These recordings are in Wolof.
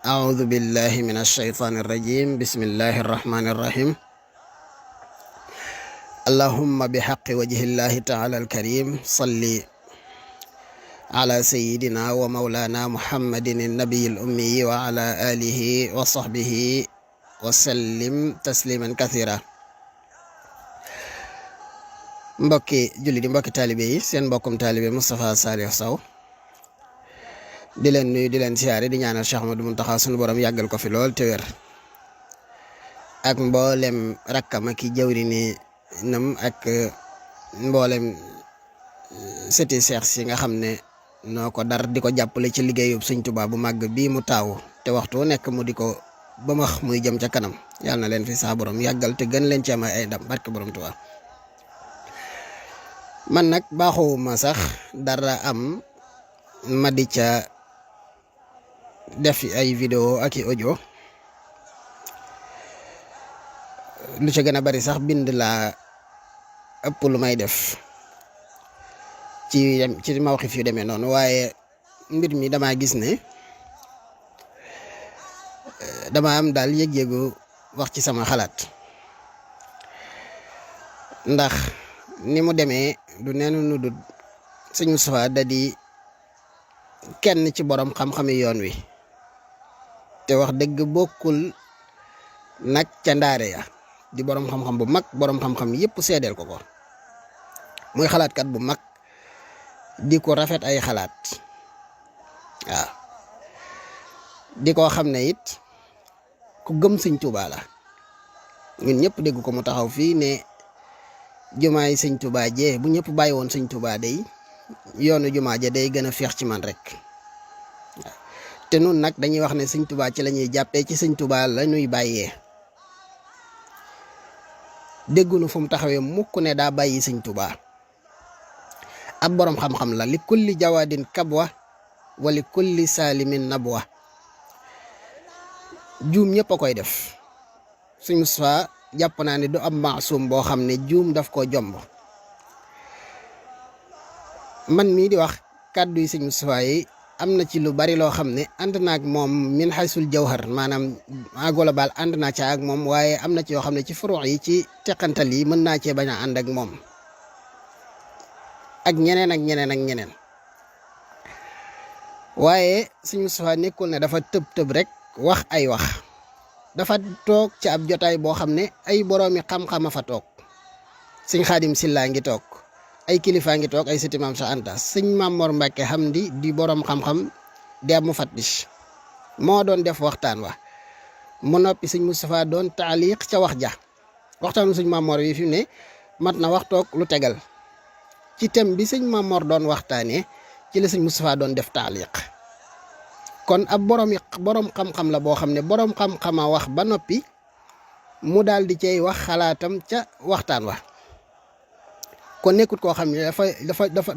أعوذ بالله من الشيطان الرجيم بسم الله الرحمن الرحيم اللهم بحق وجه الله تعالى الكريم صل على سيدنا ومولانا محمد النبي الأمي وعلى آله وصحبه وسلم تسليما كثيرا. mbokki julli di mbokki taalibe yi seen mbokkum taalibe Moustapha Saliou Sow di leen nuyu di leen siyaare di ñaanal Cheikh Ahmadou Mountakha sunu borom yàggal ko fi lool te wér ak mboolem rakkam ak jawrini nam ak mboolem sëti Cheikh si nga xam ne noo ko dar di ko jàppale ci liggéeyub Sëñ Tuubaa bu màgg bii mu taawu te waxtu nekk mu di ko ba max muy jëm ca kanam yàlla na leen fi saa borom yàggal te gën leen ci am ay ndam barke borom Tuubaa. man nag baaxuma sax dara am ma di ca def ay vidéo ak i audio lu ca gën a bari sax bind laa ëpp lu may def ci mawqif yu demee noonu waaye mbir mi dama gis ne dama am daal yëg-yëgu wax ci sama xalaat ndax ni mu demee du neenu nu dut sëñ Moustapha da di kenn ci borom xam-xami yoon wi te wax dëgg bokkul nag ca ndaare ya di borom xam-xam bu mag borom xam-xam yëpp seedeel ko ko muy xalaatkat bu mag di ko rafet ay xalaat waaw di ko xam ne it ku gëm Sëñ Tuubaa la ñun ñëpp dégg ko mu taxaw fii ne jumaay Sëñ Tuubaa jee bu ñëpp bàyyi woon Sëñ Tuubaa day yoonu jumaa ja day gën a feex ci man rek te nun nag dañuy wax ne Sëñ Tuubaa ci la ñuy jàppee ci Sëñ Tuubaa la ñuy bàyyee déggunu fu mu taxawee mukk ne daa bàyyi Sëñ Tuubaa ab boroom xam-xam la li kulli jawaadin kabwa wa li kulli saalimin nabwa juum ñëpp a koy def Sëñ Moustapha jàpp naa ne du am maasum boo xam ne juum daf koo jomb man mii di wax kàddu yi Sëñ Moustapha yi am na ci lu bari loo xam ne ànd naa ak moom min xaysul jawhar maanaam en global ànd naa ca ak moom waaye am na ci yoo xam ne ci furu yi ci teqantal yi mën naa cee bañ a ànd ak moom ak ñeneen ak ñeneen ak ñeneen waaye Sëñ Moustapha nekkul ne dafa tëb rek wax ay wax dafa toog ci ab jotaay boo xam ne ay boroomi xam-xama fa toog sëñ Xaadim Silla ngi toog ay kilifaa ngi toog ay sëti Maam Cheikh Anta sëñ Maam Mor Mbàkke Hamdi di boroom xam-xam di ab mufattish moo doon def waxtaan wa mu noppi Sëñ Moustapha doon taaliq ca wax ja waxtaanu sëñ Maam Mor wi fi mu ne mat na wax toog lu tegal ci thème bi sëñ Maam Mor doon waxtaanee ci la Sëñ Moustapha doon def taaliq kon ab boroom xam-xam la boo xam ne boroom xam-xama wax ba noppi mu daal di cay wax xalaatam ca waxtaan wa kon nekkut koo xam ne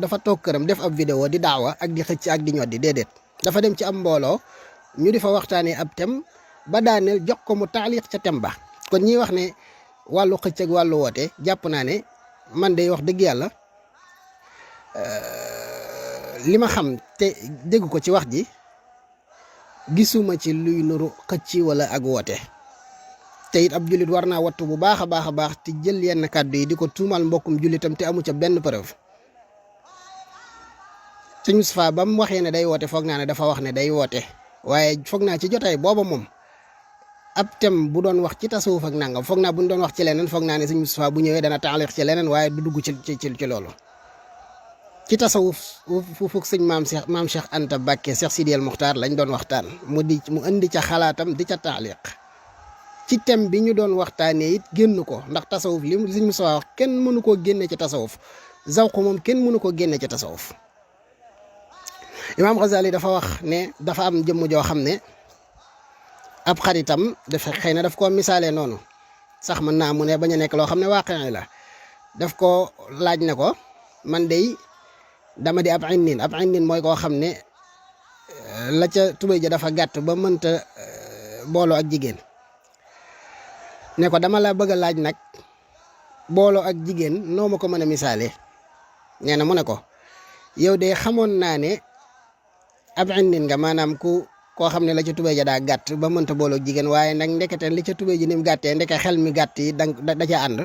dafa toog këram def ab vidéo di daawa ak di xëcc ak di ñoddi déedéet dafa dem ci am mbooloo ñu di fa waxtaanee ab thème ba daaneel jox ko mu taaliq ca thème ba kon ñiy wax ne wàllu xëcc ak wàllu woote jàpp naa ne man day wax dëgg yàlla li ma xam te dégg ko ci wax ji gisuma ci luy nuru xëcc wala ak woote te it ab jullit war naa wattu bu baax a baax te jël yenn kàddu yi di ko tuumal mbokkum jullitam te amu ca benn preuve Sëñ Moustapha ba mu waxee ne day woote foog naa ne dafa wax ne day woote waaye foog naa ci jotaay booba moom ab thème bu doon wax ci tasawuf ak nangam foog naa bu ñu doon wax ci leneen foog naa ne Sëñ Moustapha bu ñëwee dana taaliq ci leneen waaye du dugg ci loolu ci tasawuf fu fukk sëñ maam Cheikh Anta Bakke Cheikh Sidiyal Muxtaar lañ doon waxtaan mu indi ca xalaatam di ca taaliq ci thème bi ñu doon waxtaanee it génn ko ndax tasawuf li Sëñ Moustapha wax kenn mënu koo génne ci tasawuf zawq moom kenn mënu koo génne ci tasawuf Imaam Ghazali dafa wax ne dafa am jëmm joo xam ne ab xaritam dafa xëy na daf koo misaalee noonu sax mën naa mu ne bañ a nekk loo xam ne waaqi la daf ko laaj ne ko man dey dama di ab innin mooy koo xam ne la ca tubéy ja dafa gàtt ba mënta booloo ak jigéen ne ko dama la bëgg a laaj nag booloo ak jigéen noo ma ko mën a misaale nee na mu ne ko yow de xamoon naa ne ab innin nga maanaam ku koo xam ne la ca tubéy ja daa gàtt ba mënta booloo jigéen waaye nag ndekete li ca tubéy ji ni mu gàttee ndeke xel mi gàtt yi da ca ànd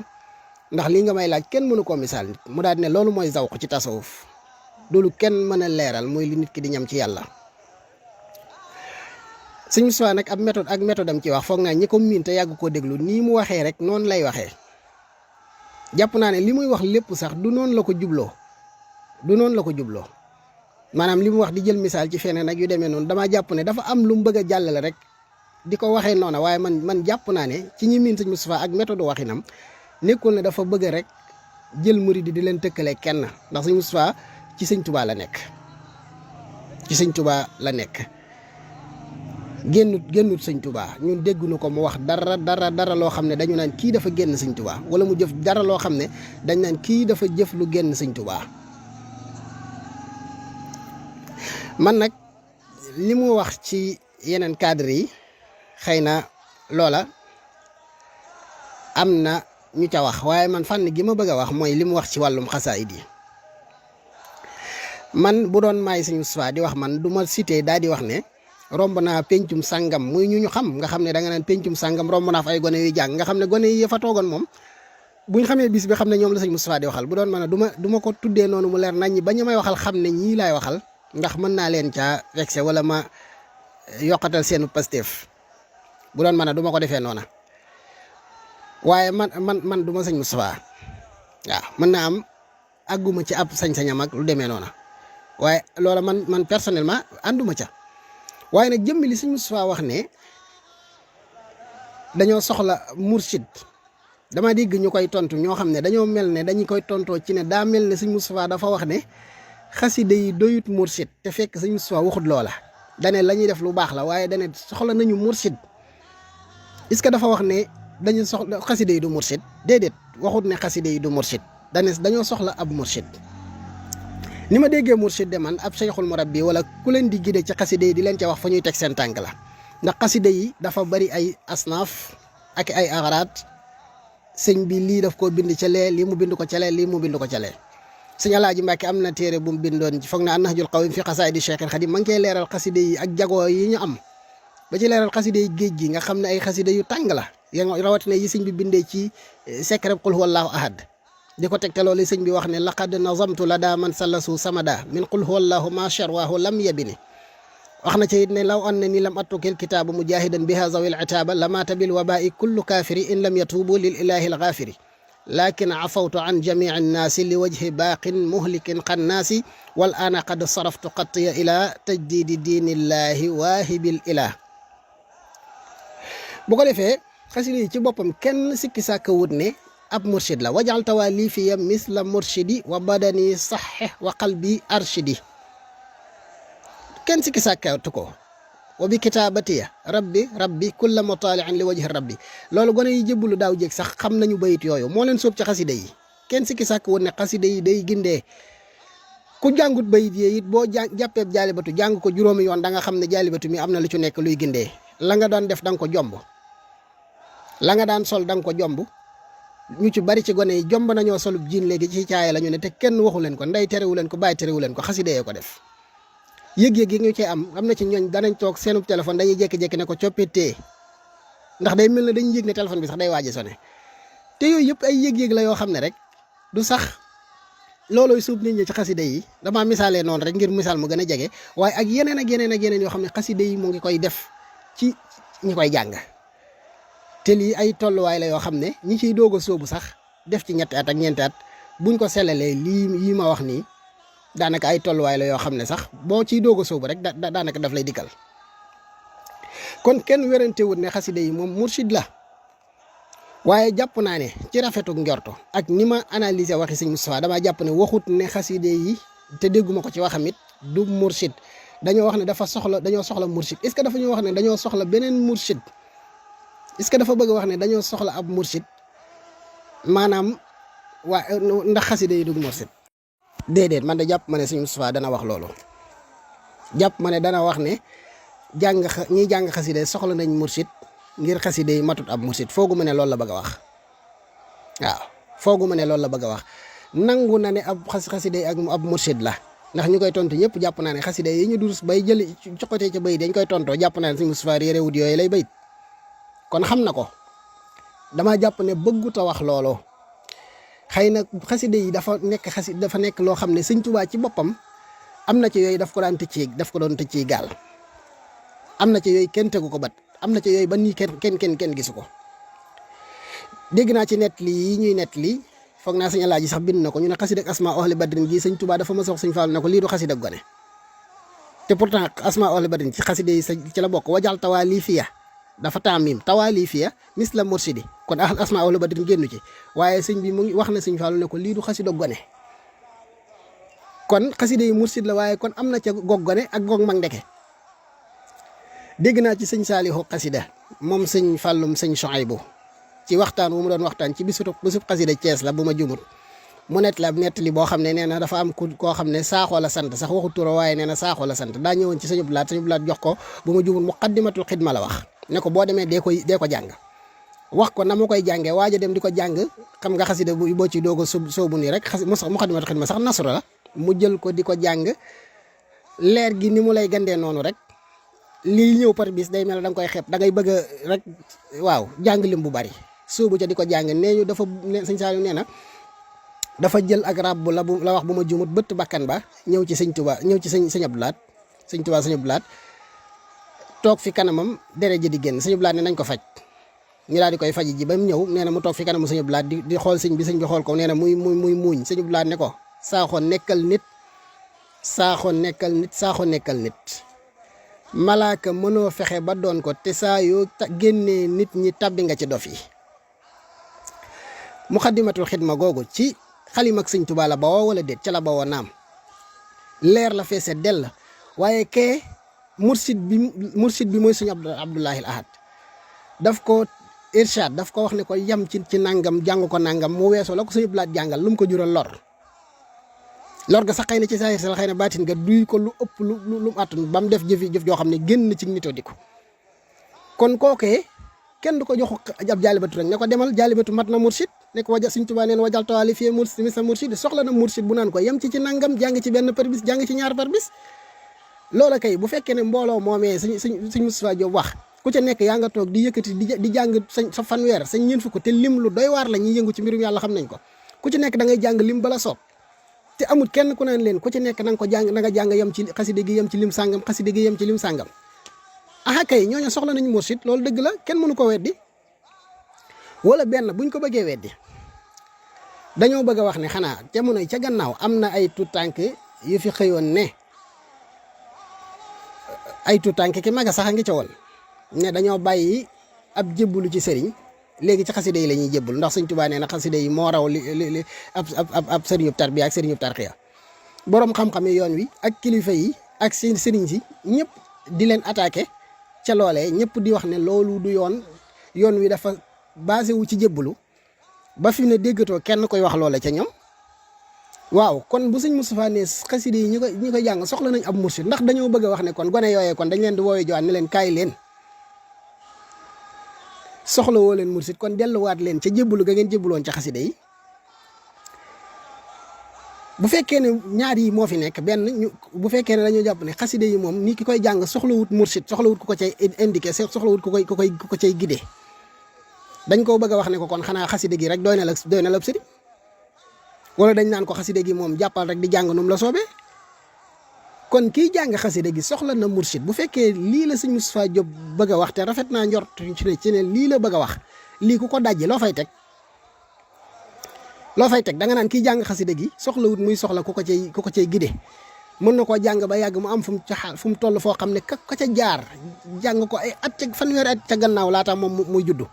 ndax lii nga may laaj kenn mënu koo misaal nit mu daal ne loolu mooy zawq ci tasawuf loolu kenn mën a leeral mooy li nit ki di ñam ci yàlla. Sëñ Moustapha nag ab méthode am ci wax foog naa ñi ko miin te yàgg koo déglu nii mu waxee rek noonu lay waxee jàpp naa ne li muy wax lépp sax du noonu la ko jubloo maanaam li mu wax di jël misaal ci feneen ak yu demee noonu damaa jàpp ne dafa am lu mu bëgg a jàllale rek di ko waxee noona waaye man jàpp naa ne ci ñi miin Sëñ Moustapha ak méthode waxinam nekkul ne dafa bëgg rek jël murid di leen tëkkale kenn ndax Sëñ Moustapha ci Sëñ Tuubaa la nekk génnut Sëñ Tuubaa ñun dégguñu ko mu wax dara loo xam ne dañu naan kii dafa génn Sëñ Tuubaa wala mu jëf dara loo xam ne dañ naan kii dafa jëf lu génn Sëñ Tuubaa. man nag li mu wax ci yeneen cadre yi xëy na loola am na ñu ca wax waaye man fànn gi ma bëgg a wax mooy li mu wax ci wàllum xasaayid yi man bu doon maay Sëñ Moustapha di wax man du ma cité daal di wax ne romb naa pencum sàngam muy ñu xam nga xam ne da nga naan pencum sàngam romb naa fa ay gone yuy jàng nga xam ne gone yi fa toogoon moom buñ xamee bis bi xam ne ñoom la Sëñ Moustapha di waxal bu doon mën a du ma ko tuddee noonu mu leer nañ ñi ba ñu may waxal xam ne ñii laay waxal ndax mën naa leen caa vexé wala ma yokkatal seenu Pastef bu doon mën a du ma ko defee noona waaye man du ma Sëñ Moustapha waaw mën naa am àgguma ci ab sañ-sañam ak lu demee noona waaye loola man personnellement ànduma ca waaye nag jëmmi li Sëñ Moustapha wax ne dañoo soxla mursid dama dégg ñu koy tontu ñoo xam ne dañoo mel ne dañu koy tontoo ci ne daa mel ne Sëñ Moustapha dafa wax ne xasida yi doyut mursid te fekk Sëñ Moustapha waxut loola dane la ñuy def lu baax la waaye dane soxla nañu mursid est-ce que dafa wax ne dañu soxla xasida yi du mursid déedéet waxut ne xasida yi du mursid dane dañoo soxla ab mursid ni ma déggee mursid de man ab cheikhul murabbi wala ku leen di gide ci xasida yi di leen ca wax fa ñuy teg seen tànk la ndax xasida yi dafa bari ay asnaaf ak ay agaraat sëñ bi lii daf koo bind ca lee lii mu bind ko ca lee lii mu bind ko ca lee sëñ Alaaji Mbàkke am na téere bu mu bindoon ci foog na Nahjul Qawim fi xasaayidi Cheikhul Xadim ma ngi koy leeral xasida yi ak jagoo yi ñu am ba ci leeral xasida yi géej gi nga xam ne ay xasida yu tàng la rawatina yi sëñ bi bindee ci secret qul huwallahu ahad di ko tegte loolu sëñ bi wax ne laqad nazamtu la daa man sallasu samada min qul huwallahu ma sharwahu lam yabini wax na ci it ne law an na ni lam attukil kitaabu mujahidan biha zawil itaaba lamaata bil wabai kullu kaafiri in lam yatuubu lil ilahi al gaafiri lakin afawtu an jamii annaasi li wajhi baaqin muhlikin xannaasi wal ana qad saraftu qattiya ila tajdidi diinillahi waahibil ilah bu ko defee xasida yi ci boppam kenn sikki sàkka wut ne ab murshid la wajal tawali fiya misla murshidi wa badani saxih wa qalbi arshidi kenn sikki sàkkatu ko wa bi kitaabatiya rabbi kulla mutaalian li wajhi rabbi loolu gone yi jébbalu daaw jéeg sax xam nañu bayit yooyu moo leen sóob ci xasida yi kenn sikki sàkk woon ne xasida yi day gindee ku jàngut bayit yi it boo jàppeeb jaalibatu jàng ko juróomi yoon da nga xam ne jaalibatu mi am na lu ci nekk luy gindee la nga daan def da nga ko jomb la nga daan sol da nga ko jomb ñu ci bari ci gone yi jomb nañoo solub jiin léegi ci caaya la ñu ne te kenn waxu leen ko ndey terewu leen ko bàyyi terewu leen ko xasida yee ko def yëg-yëg yi ñu cee am na ci ñooñ danañ toog seenu téléphone dañuy jékki-jékki ne ko coppitee ndax day mel ne dañuy yëg ne téléphone bi sax day waaj a sone te yooyu yëpp ay yëg-yëg la yoo xam ne rek du sax loolooy suub nit ñi ci xasida yi damaa misaalee noonu rek ngir misaal mu gën a jege waaye ak yeneen yoo xam ne xasida yi mu ngi koy def ci ñi koy jàng te lii ay tolluwaay la yoo xam ne ñi ciy doog a sóobu sax def ci ñetti at ak ñeenti at buñ ko selalee lii ma wax nii daanaka ay tolluwaay la yoo xam ne sax boo ciy doog a sóobu rek daanaka daf lay dikkal kon kenn werante wut ne xasida yi moom mursid la waaye jàpp naa ne ci rafetuk njorto ak ni ma analyser waxi sëñ Moustapha damaa jàpp ne waxut ne xasida yi te dégguma ko ci waxam it du mursid dañoo wax ne dañoo soxla mursid est-ce que dafa ñu wax ne dañoo soxla beneen mursid est-ce que dafa bëgg wax ne dañoo soxla ab mursid maanaam waa ndax xasida yi du mursid déedéet man de jàpp ma ne sëñ Moustapha dana wax loolu jàpp ma ne dana wax ne ñiy jàng xasida soxla nañ mursid ngir xasida yi matut ab mursid foogu ma ne loolu la bëgg a wax waaw foogu ma ne loolu la bëgg a wax nangu na ne ab xasida yi ak ab mursid la ndax ñu koy tontu ñëpp jàpp naa ne xasida yi ñu durus bay jël cokkatee ca bayit dañ koy tontoo jàpp naa ne sëñ Moustapha réeréwut yooyu lay bayit kon xam na ko dama jàpp ne bëggut a wax loolu xëy na xasida yi dafa nekk loo xam ne sëñ Tuubaa ci boppam am na ci yooyu daf ko doon tëj ci gaal am na ci yooyu kenn tegu ko bat am na ci yooyu ba nii kenn gisu ko dégg naa ci net li yi ñuy net li foog naa sëñ Alaaji sax bind na ko ñu ne xasida ak asma ohli badrin gi sëñ Tuubaa dafa ma sox sëñ Fallu ne ko lii du xasida ak gone te pourtant asma ohli badrin ci xasida yi ci la bokk wajal tawaa fiya dafa taamim tawaa fiya misla mursidi kon asma ohli badrin génnu ci waaye sëñ bi mu ngi wax na sëñ Fallu ne ko lii du xasida ak gone kon xasida yi mursid la waaye kon am na ca goog gone ak goog mag ndeke dégg naa ci sëñ Saalihu xasida moom sëñ Fallum sëñ Sohaybu ci waxtaan wu mu doon waxtaan ci bisub xasida Cees la bu ma jumut mu nett li boo xam ne nee na dafa am koo xam ne saaxoo la sant sax waxu turo waaye nee na saaxoo la sant daa ñëwoon ci sëñ Blaat jox ko bu ma jumut muqaddimatul xidma la wax ne ko boo demee dee ko jàng wax ko na ma koy jàngee waaja dem di ko jàng xam nga xasida boo ci doog a soobu nii rek muqaddimatul xidma sax nasru la mu jël ko di ko jàng leer gi ni mu lay gandee noonu rek lii ñëw par bis day mel da nga koy xeeb da ngay bëgg a rek waaw jàng lim bu bari soobu ca di ko jàng nee ñu dafa sëñ Saliou nee na dafa jël ak rab bu la wax bu ma jumut bëtt bakkan ba ñëw ci sëñ Tuubaa ñëw ci sëñ Abdou Lahad sëñ Tuubaa sëñ Abdou Lahad toog fi kanamam dere ji di génn sëñ Abdou Lahad ne nañ ko faj ñu daal di koy faj ji ba mu ñëw nee na mu toog fi kanamu sëñ Abdou Lahad di xool sëñ bi xool ko nee na muy muuñ sëñ Abdou Lahad ne ko saaxoo nekkal nit malaaka mënoo fexe ba doon ko te saa yoo génnee nit ñi tabbi nga ci dof yi muxaddimatul xidma googu ci xalim ak sëñ Tuubaa la bawoo wala déet ca la bawoo naam leer la feese dell waaye kee mursid bi mooy sëñ Abdullahi Ahad daf ko irshad daf ko wax ne ko yam ci nangam jàng ko nangam mu weesoo la ko sëñ Abdulaay jàngal lu mu ko jural lor ga sax xëy na ci saahir sa xëy na baatin nga duy ko lu ëpp lu mu àttun ba mu def jëf joo xam ne génn ci nitoo di ko kon kookee kenn du ko jox ab jaalibatu rek ne ko demal jaalibatu mat na mursid ne ko waja Sëñ Tuubaa neen wajal tawali fii mursid soxla na mursid bu naan ko yem ci nangam jàng ci benn par bis jàng ci ñaar par bis loola kay bu fekkee ne mbooloo moomee suñ Moustapha Diop wax ku ca nekk yaa nga toog di yëkkati di jàng sa fanweer sa ñeent fukk te lim lu doy waar la ñuy yëngu ci mbirum yàlla xam nañ ko ku ci nekk da ngay jàng lim bala soob te amul kenn ku naan leen ku ci nekk na nga ko jàng na nga jàng yem ci xaside gi yem ci lim sàngam xaside gi yem ci lim sàngam aha kay ñooñu soxla nañu mursid loolu dëgg la kenn mënu ko weddi wala benn buñ ko bëggee weddi dañoo bëgg a wax ne xanaa jamono ca gannaaw am na ay tuutànk yu fi xëyoon ne ay tuutànk ki maga sax a ngi ca woon ne dañoo bàyyi ab jébbalu ci sëriñ léegi ci xaside yi la ñuy jébbal ndax Sëñ Tuubaa nee na xaside yi moo raw li ab sëriñub tarbiya ak sëriñub tarxiya boroom xam-xam yi yoon wi ak kilifa yi ak seen sëriñ si ñëpp di leen attaqué ca loolee ñëpp di wax ne loolu du yoon wi dafa basé wu ci jébbalu ba fi ne déggatoo kenn koy wax loola ca ñoom waaw kon bu Sëñ Moustapha ne xaside yi ñi koy jàng soxla nañ ab mursid ndax dañoo bëgg a wax ne kon gone yooyee kon dañ leen di woowee jowaat ne leen kaay leen soxla woo leen mursid kon delluwaat leen ca jébbalu ga ngeen jébbaloon ca xaside yi bu fekkee ne ñaar yi moo fi nekk benn bu fekkee ne dañoo jàpp ne xaside yi moom ni ki koy jàng soxlawut mursid soxlawut ku ko cay indiqué soxlawut ku ko cay guidé dañ koo bëgg a wax ne ko kon xanaa xaside gi rek doy na la sëriñ wala dañ naan ko xaside gi moom jàppal rek di jàng num la soobee kon kiy jàng xaside gi soxla na mursid bu fekkee lii la Sëñ Moustapha Diop bëgg a wax te rafet naa njort ci ne lii la bëgg a wax lii ku ko dajji loo fay teg da nga naan kiy jàng xaside gi soxlawut muy soxla ku ko cay gide mën na koo jàng ba yàgg mu am fu mu toll foo xam ne ka ca jaar jàng ko ay at ca fanweeri at ca gannaaw laata moom muy juddu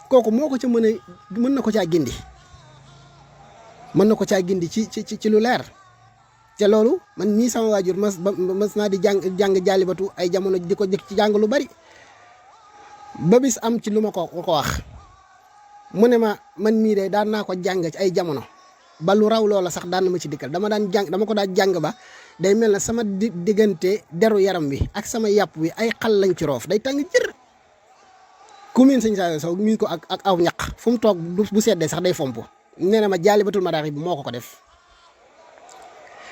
kooku moo ko ca mën na ko caa gindi ci lu leer te loolu man mii sama waajur mas naa di jàng jaalibatu ay jamono di ko jëkk ci jàng lu bari ba bis am ci lu ma ko wax mu ne ma man mii de daan naa ko jàng ci ay jamono ba lu raw loola sax daan na ma ci dikkal dama ko daan jàng ba day mel na sama diggante deru yaram wi ak sama yàpp wi ay xal lañ ci roof day tàng jër ku miin Sëñ Saliou Sow miin ko ak aw ñaq fu mu toog bu seddee sax day fomp nee na ma jaalibatul maraaxib bi moo ko def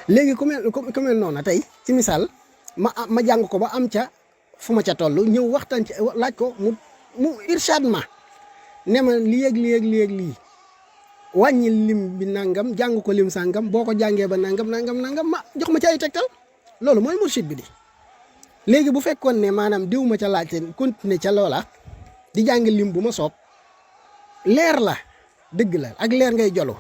léegi ku mel noonu tey ci misaal ma jàng ko ba am ca fu ma ca toll ñëw waxtaan ci laaj ko mu irshad ma ne ma lii ak lii ak lii ak lii wàññi lim bi nangam jàng ko lim sangam boo ko jàngee ba nangam ma jox ma ci ay tegtal loolu mooy mursid bi di léegi bu fekkoon ne maanaam diw ma ca laajte continuer ca loola di jàng lim bu ma soob leer la dëgg la ak leer ngay jolo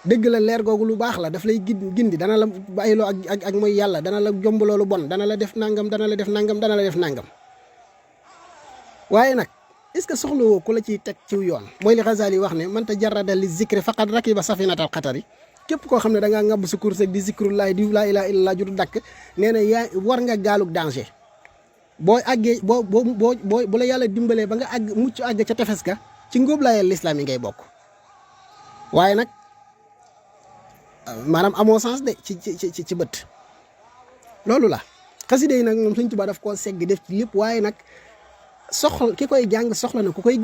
dëgg la leer googu lu baax la daf lay gindi dana la bàyyiloo ak mooy yàlla dana la jomb loolu bon dana la def nangam dana la def nangam waaye nag est-ce que soxlawoo ku la ciy teg ciw yoon mooy li Ghazali wax ne man tajarrada li zikri faqad rakiba safinatal xatari képp koo xam ne da ngaa ŋàbb sa kurus di zikrullahi di laa ilaaha illallaah ju dakk nee na yaa war nga gaalug danger boo àggee bu la yàlla dimbalee ba nga mucc àgg ca tefes ga ci ngóoblaayal lislaam yi ngay bokk waaye nag maanaam amoo sens de ci bët loolu la xasida yi nag moom Sëñ Tuubaa daf koo segg def ci lépp waaye nag ki koy jàng soxla na ku koy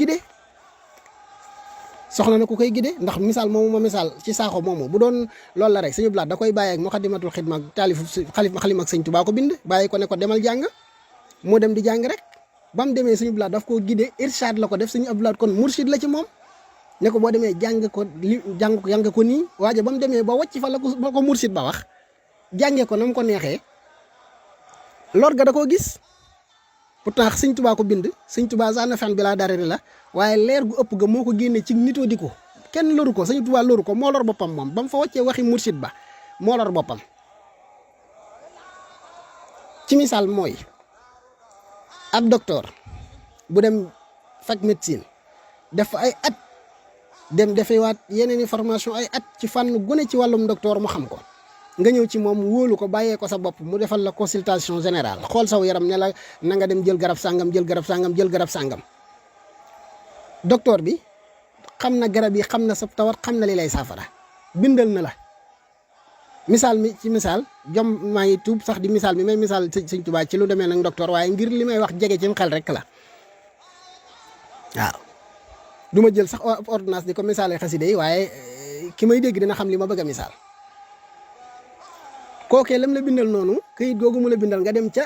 gide ndax misaal moomu ma misaal ci saaxo moomu bu doon loolu la rek Sëñ Blaat da koy bàyyi ak Muxaddamatul Xidma taalifu xalima ak Sëñ Tuubaa ko bind bàyyi ko ne ko demal jàng moo dem di jàng rek ba mu demee Sëñ Blaat daf koo gide irshad la ko def Sëñ Abdou Lahad kon mursid la ci moom ne ko boo demee jàng ko nii waaye ba mu demee ba wàcc fa la ko mursid ba wax jàngee ko na mu ko neexee lor ga da koo gis pourtant Sëñ Tuubaa ko bind Sëñ Tuubaa sax na fen bi laa darari la waaye leer gu ëpp ga moo ko génne ci nitoo di ko kenn loru ko Sëñ Tuubaa loru ko moo lor boppam moom ba mu fa wàccee waxi mursid ba moo lor boppam ci misaal mooy ab docteur bu dem fac médecine def fa ay at dem defewaat yeneen i formation ay at ci fànn gune ci wàllum docteur mu xam ko nga ñëw ci moom wóolu ko bàyyee ko sa bopp mu defal la consultation générale xool saw yaram ne la na nga dem jël garab sàngam docteur bi xam na garab yi xam na sa tawat xam na li lay saafara bindal na la misaal mi ci misaal maa ngi tuub sax di misaal mi may misaal Sëñ Tuubaa ci lu demee nag docteur waaye ngir li may wax jege ci xel rek la waaw du ma jël sax ordonnance di ko misaalee xasida yi waaye ki may dégg dina xam li ma bëgg a misaal kookee lam la bindal noonu këyit googu mu la bindal nga dem ca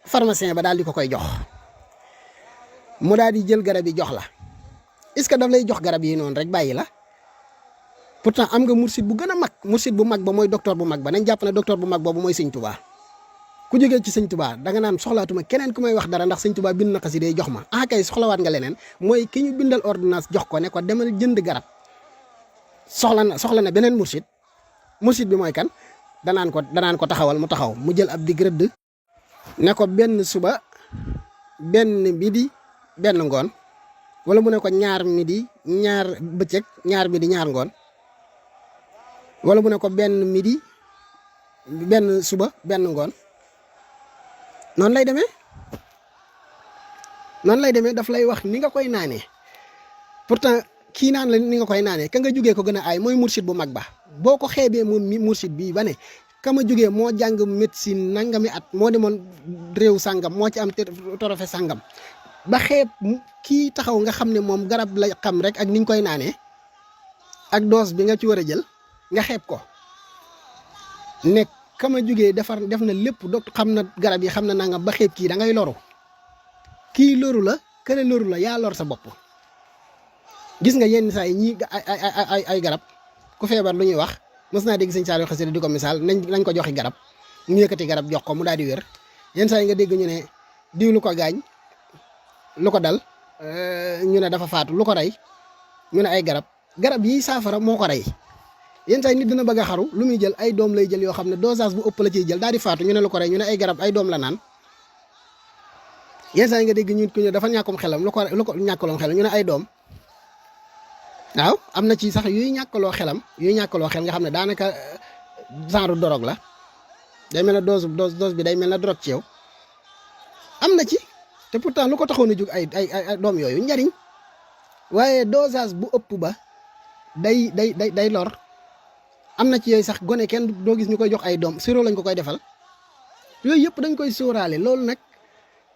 pharmacien ba daal di ko koy jox mu daal di jël garab yi jox la est-ce que daf lay jox garab yi noonu rek bàyyi la pourtant am nga mursid bu gën a mag mursid bu mag ba mooy docteur bu mag ba nañ jàpp ne docteur bu mag boobu mooy Sëñ Tuubaa ku jógee ci Sëñ Tuubaa danga naan soxlaatuma keneen ku may wax dara ndax Sëñ Tuubaa bind na xasida yi jox ma kay soxlawaat nga leneen mooy ki ñu bindal ordonnance jox ko ne ko demal jënd garab soxla na beneen mursid bi mooy kan danaan ko taxawal mu taxaw mu jël ab dig rëdd ne ko benn suba benn midi benn ngoon wala mu ne ko ñaar midi ñaar bëccëg ñaar midi ñaar ngoon wala mu ne ko benn midi benn suba benn ngoon noonu lay demee daf lay wax ni nga koy naanee pourtant kii naan la ni nga koy naanee ka nga jógee ko gën a aay mooy mursid bu mag ba boo ko xeebee moom mi mursid bii ba ne ka ma jógee moo jàng médecine nangami at moo demoon réew sàngam moo ci am trophée sàngam ba xeeb kii taxaw nga xam ne moom garab la xam rek ak niñ koy naanee ak dose bi nga ci war a jël nga xeeb ko ne ka ma jógee def na lépp xam na garab yi xam na nangam ba xeeb kii da ngay loru kii loru la kële loru la yaa lor sa bopp gis nga yenn saa yi ñii ay garab ku feebar lu ñuy wax mës naa dégg Sëñ Saliou Xasida di ko misaal nañ ko joxi garab ñu yëkkati garab jox ko mu daal di wér yenn saa yi nga dégg ñu ne diw lu ko gaañ lu ko dal ñu ne dafa faatu lu ko rey ñu ne ay garab yi saafara moo ko rey yenn saa yi nit dina bëgg a xaru lu muy jël ay doom lay jël yoo xam ne dosage bu ëpp la ciy jël daal di faatu ñu ne lu ko rey ñu ne ay garab ay doom la naan yenn saa yi nga dégg ñu dafa ñàkkum xelam lu ko ñàkkaloon xelam ñu ne ay doom waaw am na ci sax yuy ñàkkaloo xel nga xam ne daanaka genre drogue la day mel ne dose bi day mel ne drogue ci yow am na ci te pourtant lu ko taxoon a jóg ay doom yooyu njariñ waaye dosage bu ëpp ba day lor am na ci yooyu sax gone kenn doo gis ñu koy jox ay doom sirop lañ ko koy defal yooyu yëpp dañ koy sóoraale loolu nag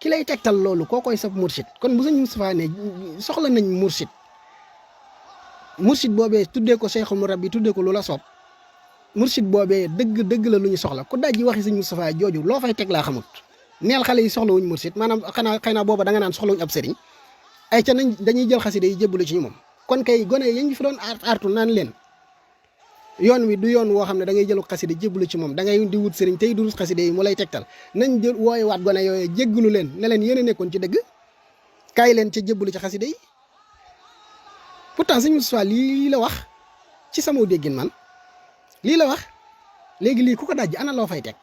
ki lay tegtal loolu koo koy sab mursid kon bu Sëñ Moustapha ne soxla nañ mursid mursid boobee tuddee ko cheikhul murabbi tuddee ko lu la soob mursid boobee dëgg la lu ñu soxla ku dajji waxi sëñ Moustapha jooju loo fay teg laa xamut neel xale yi soxla wuñ mursid maanaam xanaa xëy na booba da nga naan soxla wuñ ab sëriñ ay ca nañ dañuy jël xasida yi jébbalu ci ñu moom kon kay gone yañ fi doon artu naan leen yoon wi du yoon woo xam ne da ngay jëlu xasida jébbalu ci moom da ngay di wut sëriñ tey durus xasida yi mu lay tegtal nañ jël wooye waat gone yooyu jéggalu leen ne leen yéen a nekkoon ci dëgg kaay leen ca jébbalu ci xasida yi pourtant sëñ Moustapha lii la wax ci sama déggin man lii la wax léegi lii ku ko dajji ana loo fay teg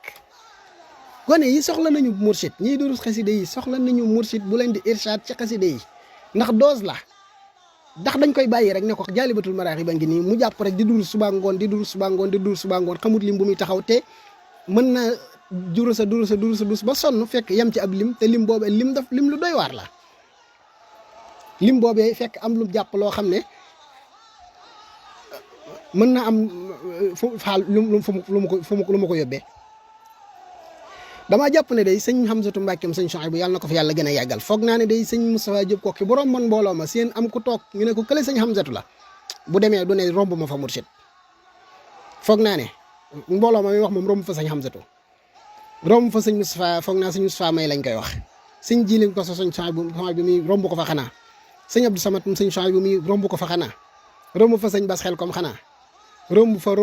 gone yi soxla nañu mursid ñiy durus xasida yi soxla nañu mursid bu leen di irshad ci xasida yi ndax dose la ndax dañ koy bàyyi rek ne ko jaalibatul maraaxib ba ngi nii mu jàpp rek di dul suba ngoon di dul suba ngoon di dul suba ngoon xamut lim bu muy taxaw te mën na durusa ba sonn fekk yem ci ab lim te lim boobee lim lu doy waar la lim boobee fekk am lu jàpp loo xam ne mën na am lu ma ko yóbbee damaa jàpp ne day sëñ Hamzatu Mbàkkeem sëñ Chouaïbou yàlla na ko fi yàlla gën a yàggal foog naa ne day sëñ Moustapha Diop Koki borom man mbooloo ma seen am ku toog ñu ne ko kële sëñ Hamzatu la bu demee du ne romb ma fa mursid foog naa ne mbooloo ma mi wax moom romb fa sëñ Hamzatu romb fa sëñ Moustapha foog naa sëñ Moustapha may lañ koy wax sëñ Jili ko sa sëñ Chouaïbou bi muy romb ko fa xanaa sëñ Abdou Samad sëñ Chouaïbou bi muy romb ko fa xanaa romb fa sëñ Bas xel comme xanaa romb fa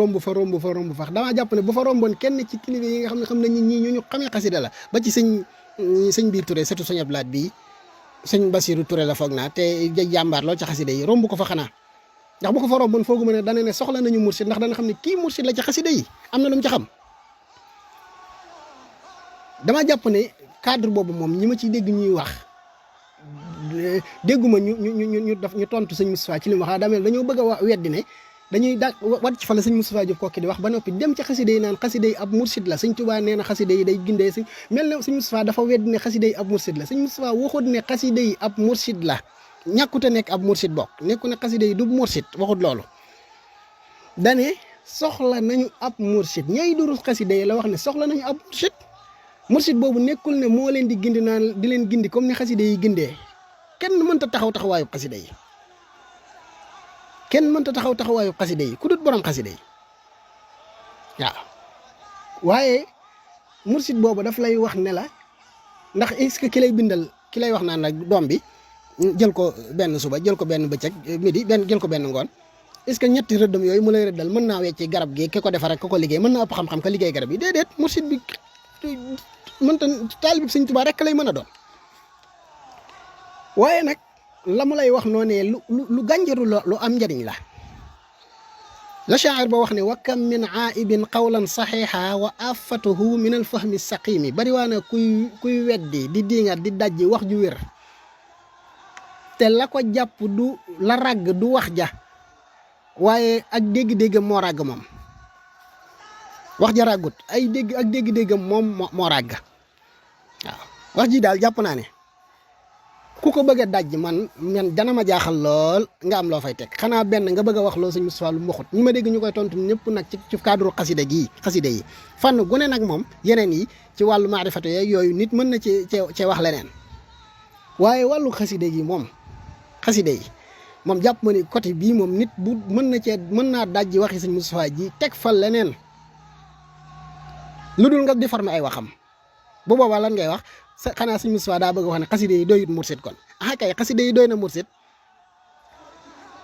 damaa jàpp ne bu fa romboon kenn ci kilifa yi nga xam ne ñii ñu xamee xasida la ba ci sëñ biir Touré surtout sëñ Ablaat bii sëñ Basiru Touré la foog naa te jàmbaar lool ci xasida yi romb ko fa xanaa ndax bu ko fa romboon foogu ma ne dana ne soxla nañu mursid ndax dana xam ne kii mursid la ci xasida yi am na lu mu ci xam damaa jàpp ne cadre boobu moom ñi ma ciy dégg ñuy wax dégguma ñu tontu sëñ Moustapha ci li mu wax daa mel dañoo bëgg a weddi ne dañuy wat ci fa la sëñ Moustapha Diop Koki di wax ba noppi dem ci xasida yi naan xasida yi ab mursid la sëñ Tuubaa nee na xasida yi day gindee si mel ne sëñ Moustapha dafa weddi ne xasida yi ab mursid la sëñ Moustapha waxut ne xasida yi ab mursid la ñàkkute nekk ab mursid bokk nekku ne xasida yi du mursid waxut loolu dane soxla nañu ab mursid ñay durus xasida yi la wax ne soxla nañu ab mursid boobu nekkul ne moo leen di gindi naan di leen gindi comme ni xasida yi gindee kenn mënta taxawaayu xasida yi kenn mënta taxawaayu xasida yi ku dut borom xasida yi waaw waaye mursid boobu daf lay wax ne la ndax est-ce que ki lay bindal ki lay wax naan la doom bi jël ko benn suba jël ko benn bëccëg midi jël ko benn ngoon est-ce que ñetti rëddam yooyu mu lay rëddal mën naa wecci garab gi ki ko defar ak ko liggéey mën naa ëpp xam-xam ka liggéey garab yi déedéet mursid bi mënta taalibe bi Sëñ Tuubaa rek lay mën a doon waaye nag la mu lay wax noonee lu gànjaru lu am njariñ la shaa'ir ba wax ne wa kam min aa'ibin qawlan saxiixa wa afatuhu min alfahmi saqimi bari waa na kuy weddi di diingat di dajji wax ju wér te la ko jàpp du la ràgg du wax ja waaye ak dégg-déggam moo ràgg moom wax ja ràggut ay dégg-déggam moom moo ràgg waaw wax ji daal jàpp naa ne ku ko bëgg a dajj man dana ma jaaxal lool nga am loo fay teg xanaa benn nga bëgg a wax loo sëñ Moustapha lu mu waxut ñi ma dégg ñu koy tontu ñëpp nag ci cadre xasida yi fànn gu ne nag moom yeneen yi ci wàllu maarifatu yooyu nit mën na ci wax leneen waaye wàllu xasida gi moom jàpp ma ni côté bii moom nit bu mën naa dajji waxi sëñ Moustapha ji teg fa leneen lu dul nga di former ay waxam bu boobaa lan ngay wax xanaa sëñ Moustapha daa bëgg a wax ne xasida yi doyut mursid kon kay xasida yi doy na mursid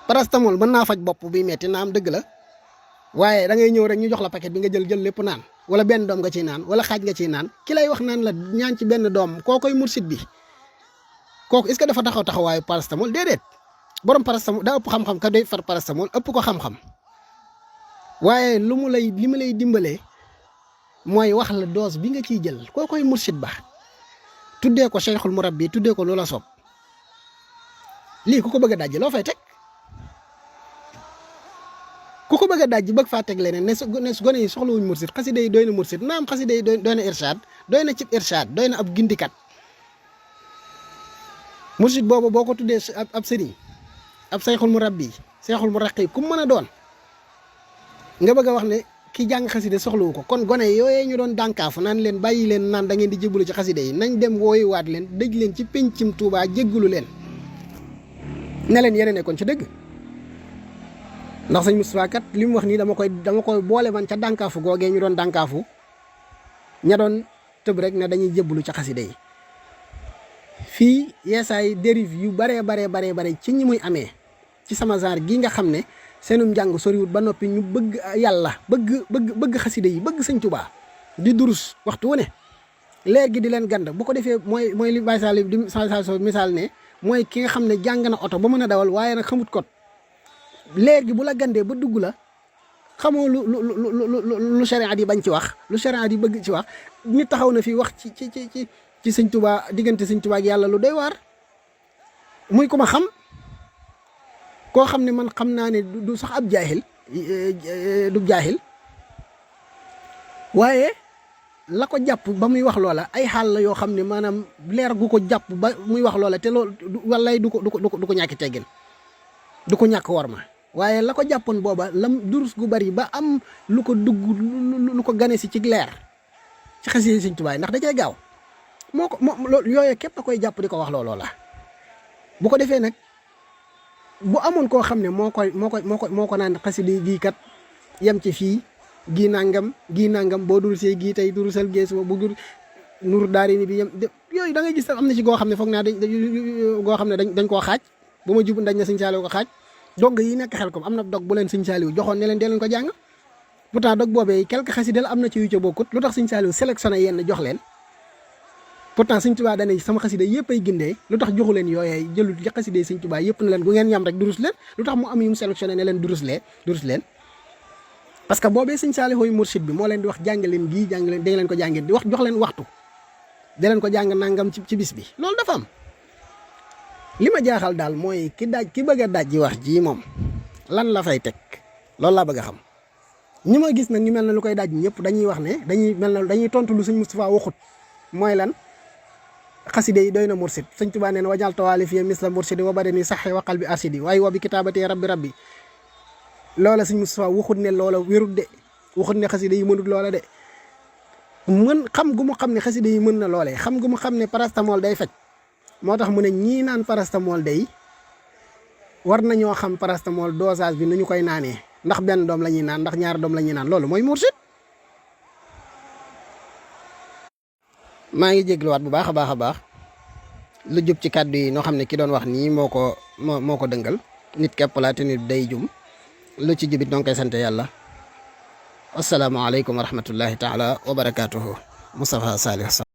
paracétamol mën naa faj bopp bi metti naam dëgg la waaye da ngay ñëw rek ñu jox la paquet bi nga jël lépp naan wala benn doom nga ciy naan wala xaaj nga ciy naan ki lay wax naan la ñaan ci benn doom koo koy mursid bi kooku est-ce que dafa taxawaayu paracétamol déedéet borom paracétamol daa ëpp xam-xam ka doy far paracétamol ëpp ko xam-xam waaye li mu lay dimbalee mooy wax la dose bi nga ciy jël koo koy mursid ba tuddee ko cheikhul murabbi tuddee ko loola soob lii ku ko bëgg a dajji loo fay teg ku ko bëgg a dajji bëgg faa teg leneen ne gone yi soxlawuñ mursid xasida yi doy na mursid naam xasida yi doy na irshad doy na cib irshad doy na ab gindikat mursid boobu boo ko tuddee ab sëriñ ab cheikhul murabbi cheikhul muraqi ku mën a doon nga bëgg a wax ne ki jàng xaside soxlawu ko kon gone yooyee ñu doon dànkaafu naan leen bàyyi leen naan da ngeen di jébbalu ci xaside yi nañ dem wooyu waat leen dëj leen ci pencim Tuubaa jéggalu leen ne leen yéen a nekkoon ci dëgg ndax sëñ Moustapha kat li mu wax nii dama koy boole man ca dànkaafu googee ñu doon dànkaafu ña doon tëb rek ne dañuy jébbalu ca xasida yi fii yeesaay dérive yu bare ci ñi muy amee ci sama genre gii nga xam ne seenum njàng soriwut ba noppi ñu bëgg yàlla bëgg xasida yi bëgg sëñ Tuubaa di durus waxtu wu ne leer gi di leen gand bu ko defee mooy li Baye Sall di misaal ne mooy ki nga xam ne jàng na oto ba mën a dawal waaye nag xamut kot leer gi bu la gandee ba dugg la xamoo lu sharia yi bañ ci wax lu sharia yi bëgg ci wax nit taxaw na fii wax ci sëñ Tuubaa diggante sëñ Tuubaa ak yàlla lu doy waar muy ko ma xam koo xam ne man xam naa ne du sax ab jaahil du jaahil waaye la ko jàpp ba muy wax loola ay xaal la yoo xam ne maanaam leer gu ko jàpp ba muy wax loola te loolu wallay du ko ñàkki teggin du ko ñàkk war ma waaye la ko jàppoon booba lam durus gu bari ba am lu ko dugg lu ko gane si ci leer ci xasida sëñ Tuubaa ndax da cay gaaw loolu yooyu képp a koy jàpp di ko wax looloo la bu ko defee nag bu amoon koo xam ne moo ko naan xasida gii kat yem ci fii gii nangam boo durusee gii tey durusal gees bu dur nur daari ni bi yem yooyu da ngay gis am na ci goo xam ne foog naa goo xam ne dañ koo xaaj bu ma jub dañ na sëñ Saaliw ko xaaj dog yi nekk xel kom am na dog bu leen sëñ Saaliw joxoon ne leen dee leen ko jàng pourtant dog boobee quelques xasida la am na ci yu ca bokkut lu tax sëñ Saaliw sélectionné yenn jox leen pourtant sëñ Tuubaa dane sama xasida yëpp ay gindee lu tax joxu leen yooyee jëlut ci xasida sëñ Tuubaa yëpp na leen gu ngeen ñam rek durus leen lu tax mu am yu mu sélectionné ne leen durus leen parce que boobee sëñ Saaliw hooy mursid bi moo leen di wax jàng leen gii jàng leen da leen ko jàngee di wax jox leen waxtu da leen ko jàng nangam ci bis bi loolu dafa am li ma jaaxal daal mooy ki bëgg a daaj ji wax ji moom lan la fay teg loolu laa bëgg a xam ñi ma gis nag ñu mel na lu koy daaj ñëpp dañuy wax ne dañuy tontu lu sëñ Moustapha waxut mooy lan xaside yi doy na mursid sëñ Tuubaa neen wajal tawaali fi misla mursidi wa badani saxi wa qalbi arsidi waaye wa bi kitaabati rabbi loola sëñ Moustapha waxut ne loola wérut de waxut ne xaside yi mënut loola de mën xam gu mu xam ne xaside yi mën na loolee xam gu mu xam ne parastamol day faj moo tax mu ne ñii naan parastamol day war nañoo xam parastamol dosage bi nu ñu koy naanee ndax benn doom la ñuy naan ndax ñaari doom la ñuy naan loolu mooy mursid maa ngi jégluwaat bu baax a baax lu jub ci kàddu yi noo xam ne ki doon wax nii moo ko dëngal nit képp laa te nit day jum lu ci jubit doon koy sant yàlla asalaamaaleykum wa rahmatullahi taala wa barakaatuhu Moustapha Saliou